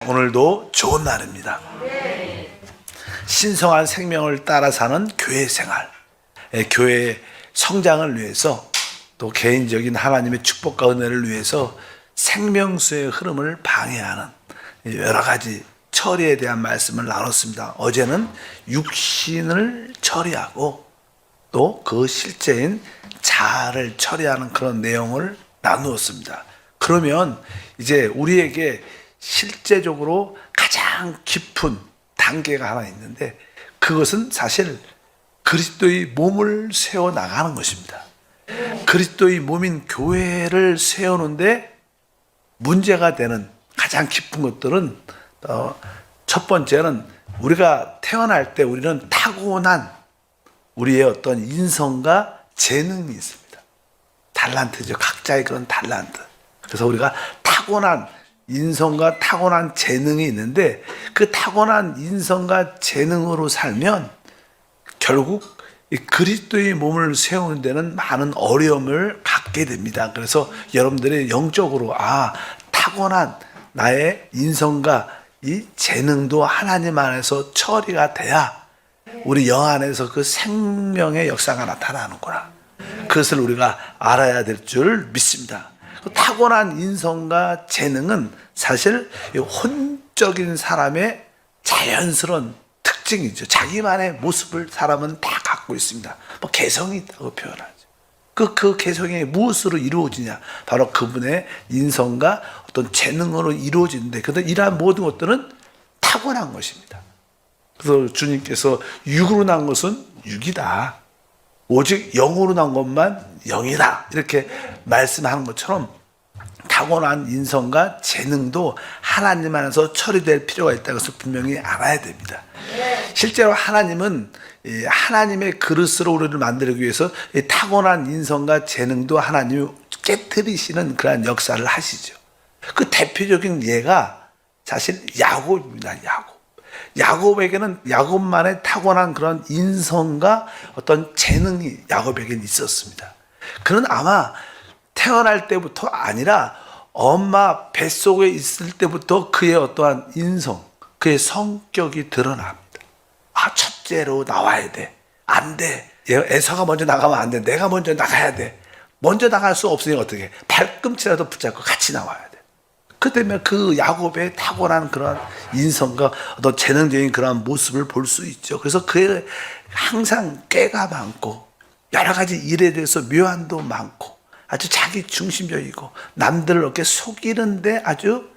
오늘도 좋은 날입니다. 신성한 생명을 따라 사는 교회 생활, 교회의 성장을 위해서 또 개인적인 하나님의 축복과 은혜를 위해서 생명수의 흐름을 방해하는 여러 가지 처리에 대한 말씀을 나눴습니다. 어제는 육신을 처리하고 또 그 실제인 자아를 처리하는 그런 내용을 나누었습니다. 그러면 이제 우리에게 실제적으로 가장 깊은 단계가 하나 있는데, 그것은 사실 그리스도의 몸을 세워 나가는 것입니다. 그리스도의 몸인 교회를 세우는데 문제가 되는 가장 깊은 것들은 첫 번째는 우리가 태어날 때 우리는 타고난 우리의 어떤 인성과 재능이 있습니다. 달란트죠. 각자의 그런 달란트. 그래서 우리가 타고난 인성과 타고난 재능이 있는데, 그 타고난 인성과 재능으로 살면 결국 이 그리스도의 몸을 세우는 데는 많은 어려움을 갖게 됩니다. 그래서 여러분들이 영적으로 타고난 나의 인성과 이 재능도 하나님 안에서 처리가 돼야 우리 영 안에서 그 생명의 역사가 나타나는구나. 그것을 우리가 알아야 될 줄 믿습니다. 타고난 인성과 재능은 사실 혼적인 사람의 자연스러운 특징이죠. 자기만의 모습을 사람은 다 갖고 있습니다. 뭐 개성이 있다고 표현하죠. 그 개성이 무엇으로 이루어지냐? 바로 그분의 인성과 어떤 재능으로 이루어지는데, 그런데 이러한 모든 것들은 타고난 것입니다. 그래서 주님께서 육으로 난 것은 육이다, 오직 영으로 난 것만 영이다, 이렇게 말씀하는 것처럼 타고난 인성과 재능도 하나님 안에서 처리될 필요가 있다는 것을 분명히 알아야 됩니다. 실제로 하나님은 하나님의 그릇으로 우리를 만들기 위해서 타고난 인성과 재능도 하나님이 깨뜨리시는 그러한 역사를 하시죠. 그 대표적인 예가 사실 야곱입니다. 야곱에게는 야곱만의 타고난 그런 인성과 어떤 재능이 야곱에게는 있었습니다. 그는 아마 태어날 때부터 아니라 엄마 뱃속에 있을 때부터 그의 어떠한 인성, 그의 성격이 드러납니다. 첫째로 나와야 돼. 안 돼. 에서가 먼저 나가면 안 돼. 내가 먼저 나가야 돼. 먼저 나갈 수 없으니 어떻게? 발꿈치라도 붙잡고 같이 나와야 돼. 그때면 그 야곱의 타고난 그런 인성과 어떤 재능적인 그런 모습을 볼 수 있죠. 그래서 그의 항상 깨가 많고 여러 가지 일에 대해서 묘안도 많고 아주 자기 중심적이고 남들을 이렇게 속이는데 아주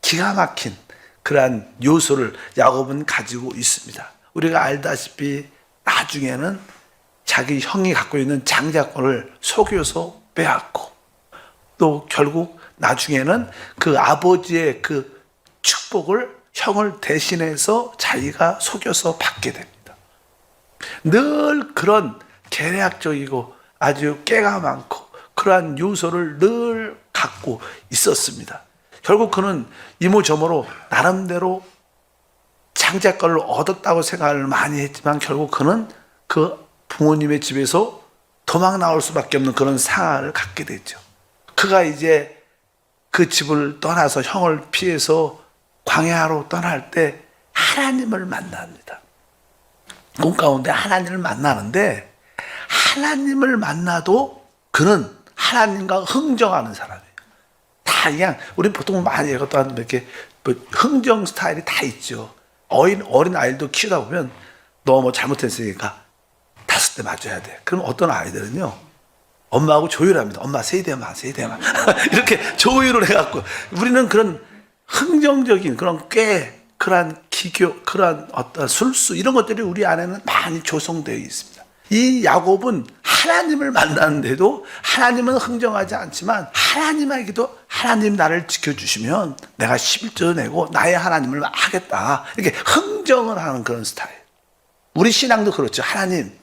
기가 막힌 그러한 요소를 야곱은 가지고 있습니다. 우리가 알다시피 나중에는 자기 형이 갖고 있는 장자권을 속여서 빼앗고, 또 결국 나중에는 그 아버지의 그 축복을 형을 대신해서 자기가 속여서 받게 됩니다. 늘 그런 계략적이고 아주 깨가 많고 그러한 요소를 늘 갖고 있었습니다. 결국 그는 이모저모로 나름대로 장자권을 얻었다고 생각을 많이 했지만 결국 그는 그 부모님의 집에서 도망 나올 수밖에 없는 그런 상황을 갖게 됐죠. 그가 이제 그 집을 떠나서 형을 피해서 광야로 떠날 때 하나님을 만납니다. 꿈 가운데 하나님을 만나는데, 하나님을 만나도 그는 하나님과 흥정하는 사람이에요. 다 그냥 우리 보통 많이 이렇게 흥정 스타일이 다 있죠. 어린 아이도 키우다 보면 너 뭐 잘못했으니까 5대 맞아야 돼. 그럼 어떤 아이들은요, 엄마하고 조율합니다. 엄마 세대만 이렇게 조율을 해갖고, 우리는 그런 흥정적인 그런 그러한 기교, 그러한 어떤 술수 이런 것들이 우리 안에는 많이 조성되어 있습니다. 이 야곱은 하나님을 만나는데도 하나님은 흥정하지 않지만 하나님에게도 하나님 나를 지켜주시면 내가 11조 내고 나의 하나님을 하겠다, 이렇게 흥정을 하는 그런 스타일. 우리 신앙도 그렇죠. 하나님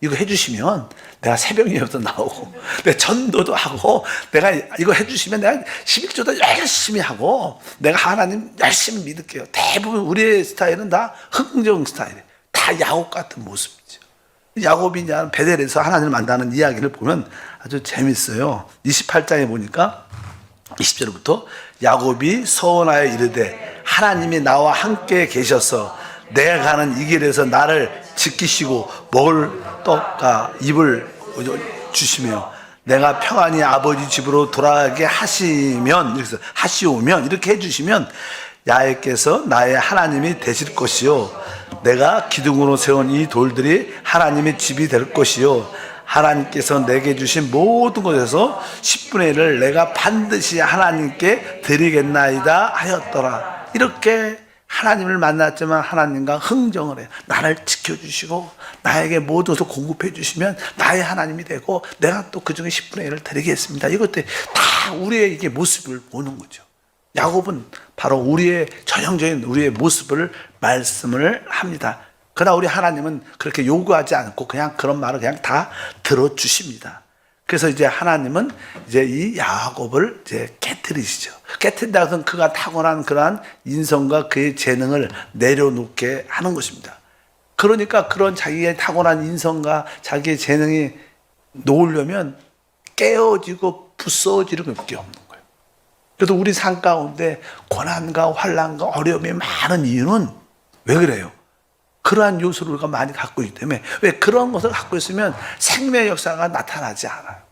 이거 해주시면 내가 새벽 예배도 나오고 내가 전도도 하고, 내가 이거 해주시면 내가 11조도 열심히 하고 내가 하나님 열심히 믿을게요. 대부분 우리의 스타일은 다 흥정 스타일이에요. 다 야곱 같은 모습이죠. 야곱이 이제 베델에서 하나님을 만나는 이야기를 보면 아주 재밌어요. 28장에 보니까 20절부터 야곱이 서원하여 이르되 하나님이 나와 함께 계셔서 내가 가는 이 길에서 나를 지키시고 먹을 떡과 입을 주시며 내가 평안히 아버지 집으로 돌아가게 하시면, 그래서 하시오면, 이렇게 해주시면 야훼께서 나의 하나님이 되실 것이요 내가 기둥으로 세운 이 돌들이 하나님의 집이 될 것이요 하나님께서 내게 주신 모든 것에서 10분의 1을 내가 반드시 하나님께 드리겠나이다 하였더라. 이렇게 하나님을 만났지만 하나님과 흥정을 해요. 나를 지켜주시고 나에게 모든 것을 공급해 주시면 나의 하나님이 되고 내가 또 그 중에 10분의 1을 드리겠습니다. 이것들이 다 우리의 이게 모습을 보는 거죠. 야곱은 바로 우리의 전형적인 우리의 모습을 말씀을 합니다. 그러나 우리 하나님은 그렇게 요구하지 않고 그냥 그런 말을 그냥 다 들어주십니다. 그래서 이제 하나님은 이제 이 야곱을 이제 깨뜨리시죠. 깨뜨린다고 해서 그가 타고난 그러한 인성과 그의 재능을 내려놓게 하는 것입니다. 그러니까 그런 자기의 타고난 인성과 자기의 재능이 놓으려면 깨어지고 부서지는 것밖에 없는 거예요. 그래서 우리 삶 가운데 고난과 환난과 어려움이 많은 이유는 왜 그래요? 그러한 요소를 우리가 많이 갖고 있기 때문에. 왜? 그런 것을 갖고 있으면 생명의 역사가 나타나지 않아요.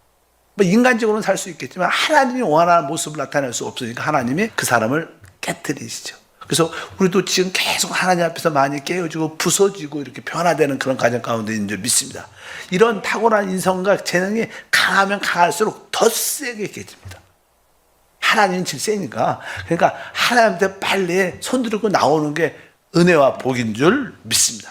뭐 인간적으로는 살 수 있겠지만 하나님이 원하는 모습을 나타낼 수 없으니까 하나님이 그 사람을 깨뜨리시죠. 그래서 우리도 지금 계속 하나님 앞에서 많이 깨어지고 부서지고 이렇게 변화되는 그런 과정 가운데 있는 줄 믿습니다. 이런 탁월한 인성과 재능이 강하면 강할수록 더 세게 깨집니다. 하나님은 제일 세니까. 그러니까 하나님한테 빨리 손들고 나오는 게 은혜와 복인 줄 믿습니다.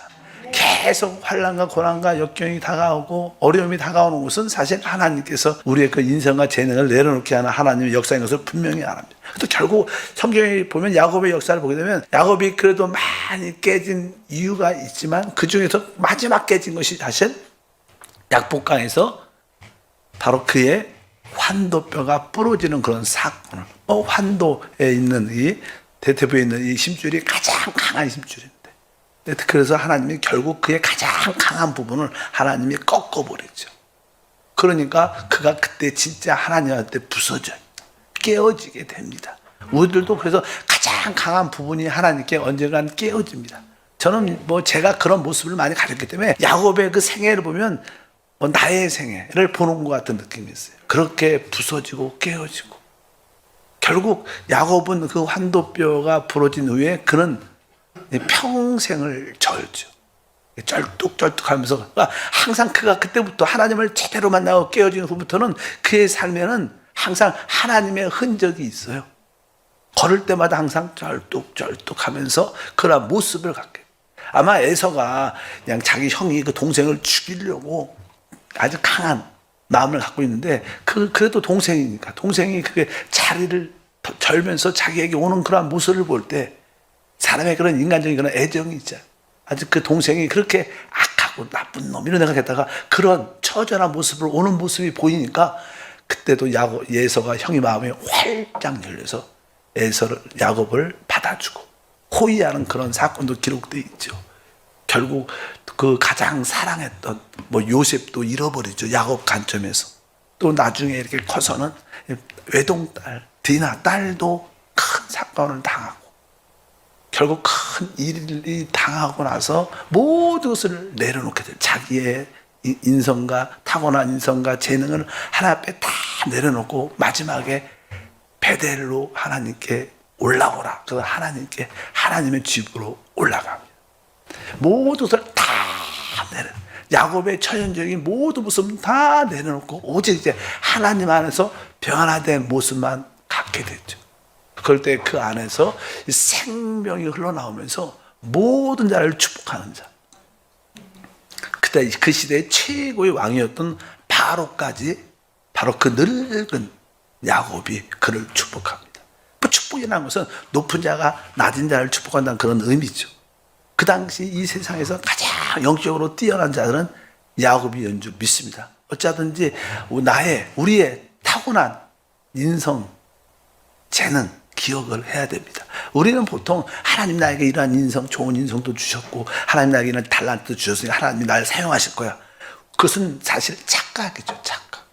계속 환난과 고난과 역경이 다가오고 어려움이 다가오는 것은 사실 하나님께서 우리의 그 인성과 재능을 내려놓게 하는 하나님의 역사인 것을 분명히 알합니다. 또 결국 성경에 보면 야곱의 역사를 보게 되면 야곱이 그래도 많이 깨진 이유가 있지만 그 중에서 마지막 깨진 것이 사실 약복강에서 바로 그의 환도뼈가 부러지는 그런 사건을, 환도에 있는 이 대퇴부에 있는 이 심줄이 가장 강한 심줄인데, 그래서 하나님이 결국 그의 가장 강한 부분을 하나님이 꺾어버리죠. 그러니까 그가 그때 진짜 하나님한테 부서져요. 깨어지게 됩니다. 우리들도 그래서 가장 강한 부분이 하나님께 언젠간 깨어집니다. 저는 제가 그런 모습을 많이 가졌기 때문에 야곱의 그 생애를 보면 나의 생애를 보는 것 같은 느낌이 있어요. 그렇게 부서지고 깨어지고 결국 야곱은 그 환도뼈가 부러진 후에 그는 평생을 절죠. 쩔뚝쩔뚝 하면서 항상 그가 그때부터 하나님을 제대로 만나고 깨어진 후부터는 그의 삶에는 항상 하나님의 흔적이 있어요. 걸을 때마다 항상 쩔뚝쩔뚝 하면서 그런 모습을 갖게. 아마 에서가 그냥 자기 형이 그 동생을 죽이려고 아주 강한 마음을 갖고 있는데 그래도 동생이니까 동생이 그게 자리를 절면서 자기에게 오는 그런 모습을 볼 때 사람의 그런 인간적인 그런 애정이 있잖아요. 아주 그 동생이 그렇게 악하고 나쁜 놈 이런 생각했다가 그런 처절한 모습을 오는 모습이 보이니까 그때도 에서가 형이 마음이 활짝 열려서 야곱을 받아주고 호위하는 그런 사건도 기록되어 있죠. 결국 그 가장 사랑했던 요셉도 잃어버리죠. 야곱 관점에서. 또 나중에 이렇게 커서는 외동딸 디나 딸도 큰 사건을 당하고 결국 큰 일이 당하고 나서 모든 것을 내려놓게 돼요. 자기의 인성과 타고난 인성과 재능을 하나님 앞에 다 내려놓고 마지막에 베델로 하나님께 올라오라. 그래서 하나님의 집으로 올라갑니다. 모든 것을 다 야곱의 천연적인 모든 모습은 다 내려놓고 오직 이제 하나님 안에서 변화된 모습만 갖게 됐죠. 그럴 때 그 안에서 생명이 흘러나오면서 모든 자를 축복하는 자. 그때 그 시대의 최고의 왕이었던 바로까지 바로 그 늙은 야곱이 그를 축복합니다. 축복이라는 것은 높은 자가 낮은 자를 축복한다는 그런 의미죠. 그 당시 이 세상에서 가장 영적으로 뛰어난 자들은 야곱이었는 줄 믿습니다. 어쩌든지 우리의 타고난 인성, 재능, 기억을 해야 됩니다. 우리는 보통 하나님 나에게 이러한 인성, 좋은 인성도 주셨고 하나님 나에게 이런 달란트도 주셨으니 하나님이 나를 사용하실 거야. 그것은 사실 착각이죠. 착각.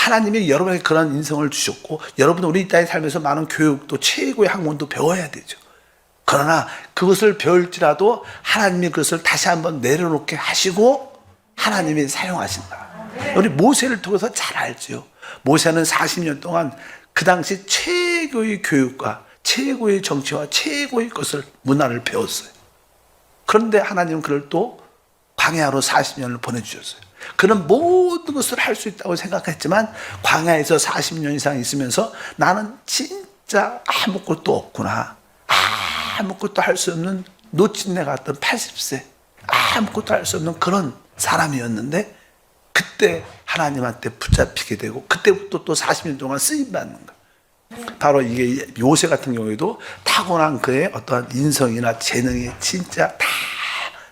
하나님이 여러분에게 그런 인성을 주셨고 여러분은 우리 이 땅에 살면서 많은 교육도 최고의 학문도 배워야 되죠. 그러나 그것을 배울지라도 하나님이 그것을 다시 한번 내려놓게 하시고 하나님이 사용하신다. 우리 모세를 통해서 잘 알죠. 모세는 40년 동안 그 당시 최고의 교육과 최고의 정치와 최고의 것을 문화를 배웠어요. 그런데 하나님은 그를 또 광야로 40년을 보내주셨어요. 그는 모든 것을 할 수 있다고 생각했지만 광야에서 40년 이상 있으면서 나는 진짜 아무것도 없구나. 아무것도 할 수 없는 노친네 같던 80세 아무것도 할 수 없는 그런 사람이었는데 그때 하나님한테 붙잡히게 되고 그때부터 또 40년 동안 쓰임받는 거예요. 바로 이게 요새 같은 경우에도 타고난 그의 어떠한 인성이나 재능이 진짜 다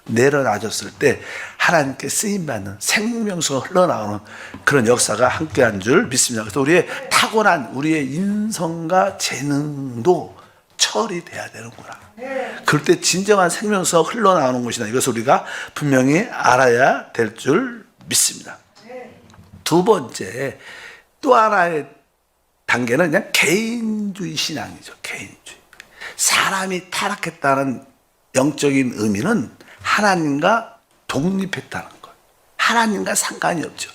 내려놔졌을 때 하나님께 쓰임받는 생명수가 흘러나오는 그런 역사가 함께한 줄 믿습니다. 그래서 우리의 타고난 우리의 인성과 재능도 처리돼야 되는구나. 그럴 때 진정한 생명수가 흘러나오는 것이다. 이것을 우리가 분명히 알아야 될 줄 믿습니다. 두 번째, 또 하나의 단계는 그냥 개인주의 신앙이죠. 개인주의. 사람이 타락했다는 영적인 의미는 하나님과 독립했다는 거예요. 하나님과 상관이 없죠.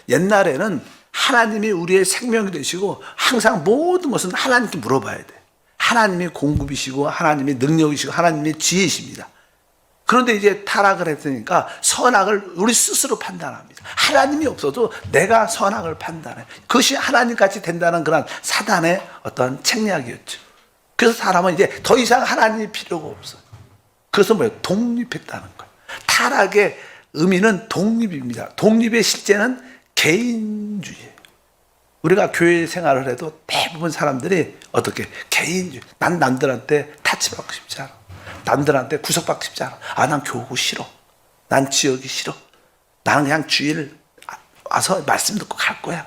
옛날에는 하나님이 우리의 생명이 되시고 항상 모든 것은 하나님께 물어봐야 돼. 하나님이 공급이시고 하나님이 능력이시고 하나님이 지혜이십니다. 그런데 이제 타락을 했으니까 선악을 우리 스스로 판단합니다. 하나님이 없어도 내가 선악을 판단해. 그것이 하나님같이 된다는 그런 사단의 어떤 책략이었죠. 그래서 사람은 이제 더 이상 하나님이 필요가 없어요. 그래서 뭐예요? 독립했다는 거예요. 타락의 의미는 독립입니다. 독립의 실제는 개인주의예요. 우리가 교회 생활을 해도 대부분 사람들이 어떻게 개인주의. 난 남들한테 타치받고 싶지 않아. 남들한테 구속받고 싶지 않아. 난 교구 싫어. 난 지역이 싫어. 나는 그냥 주일 와서 말씀 듣고 갈 거야.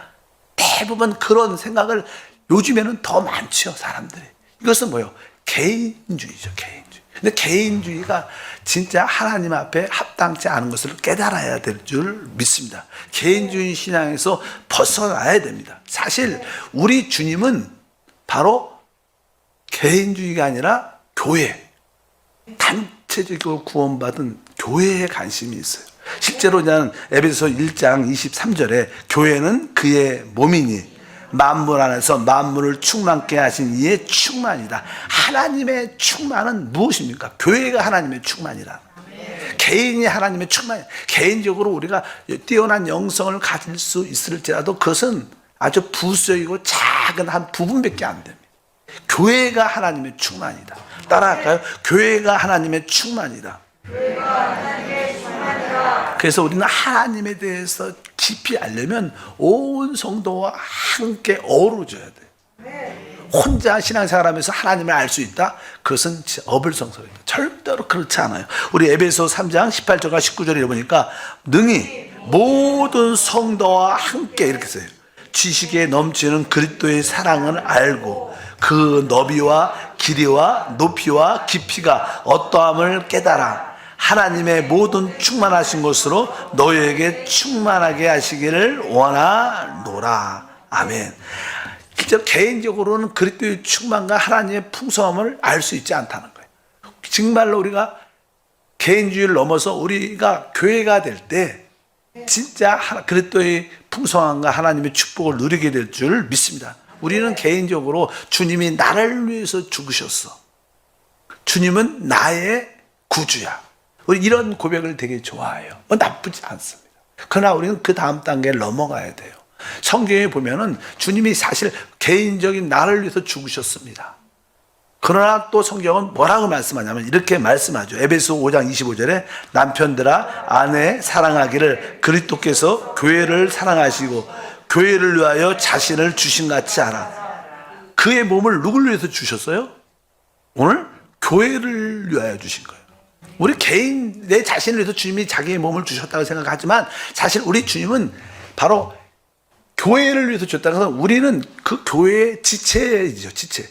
대부분 그런 생각을 요즘에는 더 많죠, 사람들이. 이것은 뭐예요? 개인주의죠, 개인주의. 근데 개인주의가 진짜 하나님 앞에 합당치 않은 것을 깨달아야 될 줄 믿습니다. 개인주의 신앙에서 벗어나야 됩니다. 사실 우리 주님은 바로 개인주의가 아니라 교회, 단체적으로 구원받은 교회에 관심이 있어요. 실제로 저는 에베소 1장 23절에 교회는 그의 몸이니 만물 안에서 만물을 충만케 하신 이의 충만이다. 하나님의 충만은 무엇입니까? 교회가 하나님의 충만이라. 개인이 하나님의 충만. 개인적으로 우리가 뛰어난 영성을 가질 수 있을지라도 그것은 아주 부수적이고 작은 한 부분밖에 안 됩니다. 교회가 하나님의 충만이다. 따라할까요? 교회가 하나님의 충만이다. 그래서 우리는 하나님에 대해서 깊이 알려면 온 성도와 함께 어우러져야 돼. 혼자 신앙생활하면서 하나님을 알 수 있다? 그것은 어불성설이다. 절대로 그렇지 않아요. 우리 에베소 3장 18절과 19절에 보니까 능히 모든 성도와 함께 이렇게 써요. 지식에 넘치는 그리스도의 사랑을 알고 그 너비와 길이와 높이와 깊이가 어떠함을 깨달아 하나님의 모든 충만하신 것으로 너희에게 충만하게 하시기를 원하노라. 아멘. 진짜 개인적으로는 그리스도의 충만과 하나님의 풍성함을 알 수 있지 않다는 거예요. 정말로 우리가 개인주의를 넘어서 우리가 교회가 될 때 진짜 그리스도의 풍성함과 하나님의 축복을 누리게 될 줄 믿습니다. 우리는 개인적으로 주님이 나를 위해서 죽으셨어. 주님은 나의 구주야. 우리 이런 고백을 되게 좋아해요. 나쁘지 않습니다. 그러나 우리는 그 다음 단계를 넘어가야 돼요. 성경에 보면은 주님이 사실 개인적인 나를 위해서 죽으셨습니다. 그러나 또 성경은 뭐라고 말씀하냐면 이렇게 말씀하죠. 에베소 5장 25절에 남편들아 아내 사랑하기를 그리스도께서 교회를 사랑하시고 교회를 위하여 자신을 주신 같이 하라. 그의 몸을 누굴 위해서 주셨어요? 오늘 교회를 위하여 주신 거예요. 우리 개인 내 자신을 위해서 주님이 자기의 몸을 주셨다고 생각하지만 사실 우리 주님은 바로 교회를 위해서 줬다고 해서 우리는 그 교회의 지체이죠. 지체.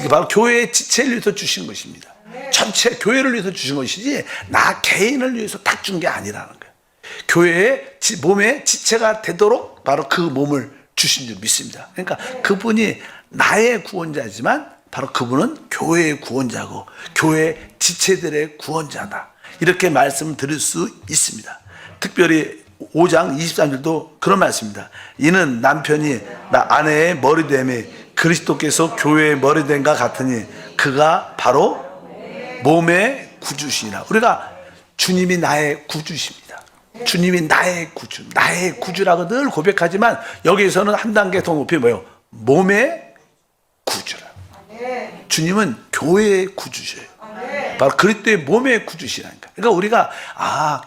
바로 교회의 지체를 위해서 주신 것입니다. 전체 교회를 위해서 주신 것이지 나 개인을 위해서 딱 준 게 아니라는 거예요. 교회의 몸의 지체가 되도록 바로 그 몸을 주신 줄 믿습니다. 그러니까 그분이 나의 구원자지만 바로 그분은 교회의 구원자고 교회 지체들의 구원자다. 이렇게 말씀을 드릴 수 있습니다. 특별히 5장 23절도 그런 말씀입니다. 이는 남편이 아내의 머리됨이 그리스도께서 교회의 머리됨과 같으니 그가 바로 몸의 구주시니라. 우리가 주님이 나의 구주십니다. 주님이 나의 구주, 나의 구주라고 늘 고백하지만 여기에서는 한 단계 더 높이 뭐예요? 몸의 구주라. 주님은 교회의 구주셔요. 바로 그리스도의 몸의 구주시라니까. 그러니까 우리가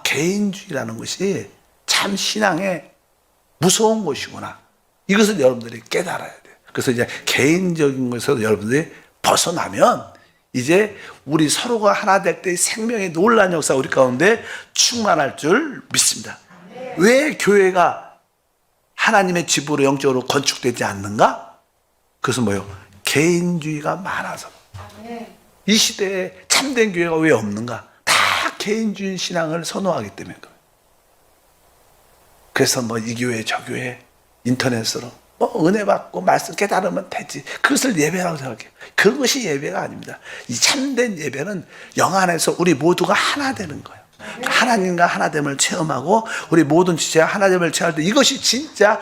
개인주의라는 것이 참 신앙에 무서운 것이구나. 이것을 여러분들이 깨달아야 돼요. 그래서 이제 개인적인 것에서 여러분들이 벗어나면 이제 우리 서로가 하나 될 때 생명의 놀라운 역사 우리 가운데 충만할 줄 믿습니다. 왜 교회가 하나님의 집으로 영적으로 건축되지 않는가? 그것은 뭐예요? 개인주의가 많아서. 이 시대에 참된 교회가 왜 없는가? 다 개인주의 신앙을 선호하기 때문에 그래요. 그래서 이 교회 저 교회 인터넷으로 은혜 받고 말씀 깨달으면 되지. 그것을 예배라고 생각해요. 그것이 예배가 아닙니다. 이 참된 예배는 영 안에서 우리 모두가 하나 되는 거예요. 하나님과 하나됨을 체험하고 우리 모든 지체가 하나됨을 체험할 때 이것이 진짜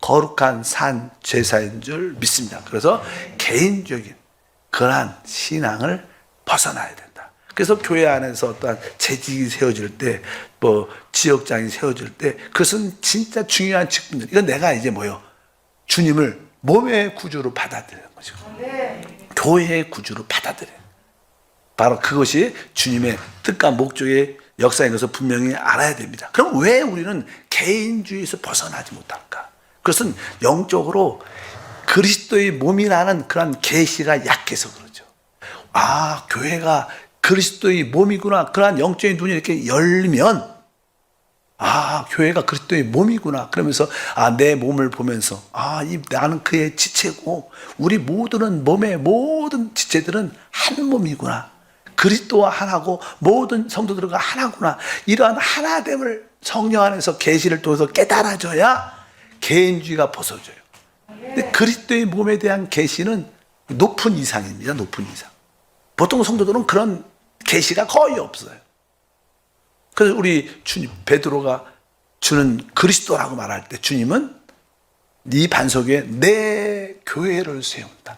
거룩한 산 제사인 줄 믿습니다. 그래서 개인적인 그러한 신앙을 벗어나야 된다. 그래서 교회 안에서 어떠한 재직이 세워질 때, 지역장이 세워질 때, 그것은 진짜 중요한 직분들. 이건 내가 이제 주님을 몸의 구주로 받아들이는 거죠. 교회의 구주로 받아들여요. 바로 그것이 주님의 뜻과 목적의 역사인 것을 분명히 알아야 됩니다. 그럼 왜 우리는 개인주의에서 벗어나지 못할까? 그것은 영적으로 그리스도의 몸이라는 그런 계시가 약해서 그러죠. 교회가 그리스도의 몸이구나. 그러한 영적인 눈이 이렇게 열리면 교회가 그리스도의 몸이구나. 그러면서 내 몸을 보면서 나는 그의 지체고 우리 모두는 몸의 모든 지체들은 한 몸이구나. 그리스도와 하나고 모든 성도들과 하나구나. 이러한 하나됨을 성령 안에서 계시를 통해서 깨달아져야 개인주의가 벗어져요. 근데 그리스도의 몸에 대한 계시는 높은 이상입니다. 높은 이상. 보통 성도들은 그런 계시가 거의 없어요. 그래서 우리 주님 베드로가 주는 그리스도라고 말할 때 주님은 네 반석 위에 내 교회를 세운다.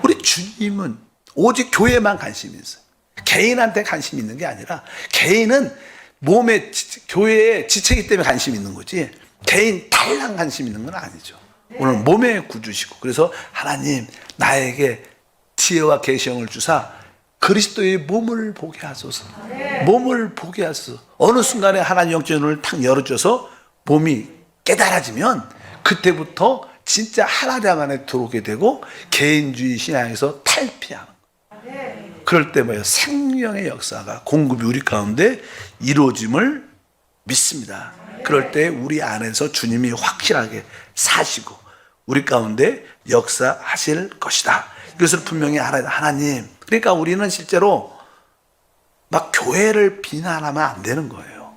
우리 주님은 오직 교회만 관심이 있어요. 개인한테 관심이 있는 게 아니라 개인은 몸의 교회의 지체이기 때문에 관심이 있는 거지 개인 달랑 관심 있는 건 아니죠. 오늘 몸의 구주시고 그래서 하나님 나에게 지혜와 계시형을 주사 그리스도의 몸을 보게 하소서. 몸을 보게 하소서. 어느 순간에 하나님 영적인 눈을 탁 열어줘서 몸이 깨달아지면 그때부터 진짜 하나됨 안에 들어오게 되고 개인주의 신앙에서 탈피하는 거예요. 그럴 때 생명의 역사가 공급이 우리 가운데 이루어짐을 믿습니다. 그럴 때 우리 안에서 주님이 확실하게 사시고 우리 가운데 역사하실 것이다. 이것을 분명히 알아야 돼. 하나님. 그러니까 우리는 실제로 교회를 비난하면 안 되는 거예요.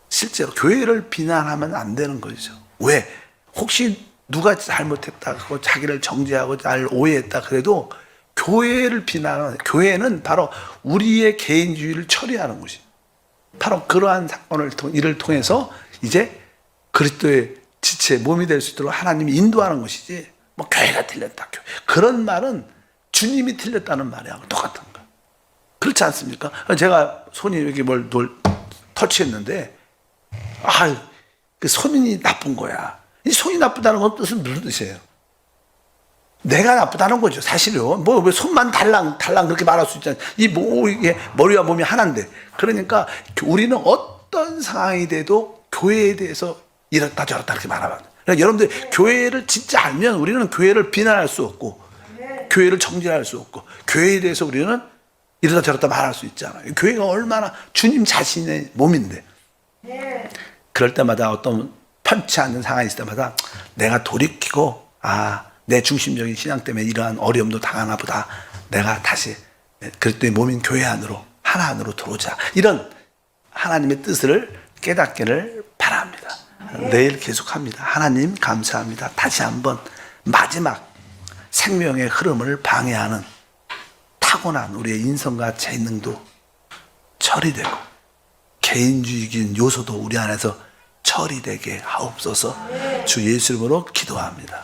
실제로 교회를 비난하면 안 되는 거죠. 왜? 혹시 누가 잘못했다, 자기를 정죄하고 날 오해했다 그래도 교회를 비난하는, 교회는 바로 우리의 개인주의를 처리하는 것이 바로 그러한 사건을 일을 통해서 이제 그리스도의 지체 몸이 될 수 있도록 하나님이 인도하는 것이지 교회가 틀렸다. 그런 말은 주님이 틀렸다는 말이하고 똑같은 거야. 그렇지 않습니까? 제가 손이 여기 뭘 터치했는데 그 손이 나쁜 거야. 이 손이 나쁘다는 건 뜻은 무슨 뜻이에요? 내가 나쁘다는 거죠. 사실은 왜 손만 달랑 그렇게 말할 수 있잖아요. 이게 머리와 몸이 하나인데. 그러니까 우리는 어떤 상황이 돼도 교회에 대해서 이렇다 저렇다 이렇게 말하면 그러니까 여러분들 교회를 진짜 알면 우리는 교회를 비난할 수 없고 교회를 정죄할 수 없고 교회에 대해서 우리는 이러다 저러다 말할 수 있잖아요. 교회가 얼마나 주님 자신의 몸인데 그럴 때마다 어떤 편치 않는 상황이 있을 때마다 내가 돌이키고 내 중심적인 신앙 때문에 이러한 어려움도 당하나 보다. 내가 다시 그리스도의 몸인 교회 안으로 하나 안으로 들어오자. 이런 하나님의 뜻을 깨닫기를 바랍니다. 내일 계속합니다. 하나님 감사합니다. 다시 한번 마지막 생명의 흐름을 방해하는 타고난 우리의 인성과 재능도 처리되고 개인주의적인 요소도 우리 안에서 처리되게 하옵소서. 주 예수 이름으로 기도합니다.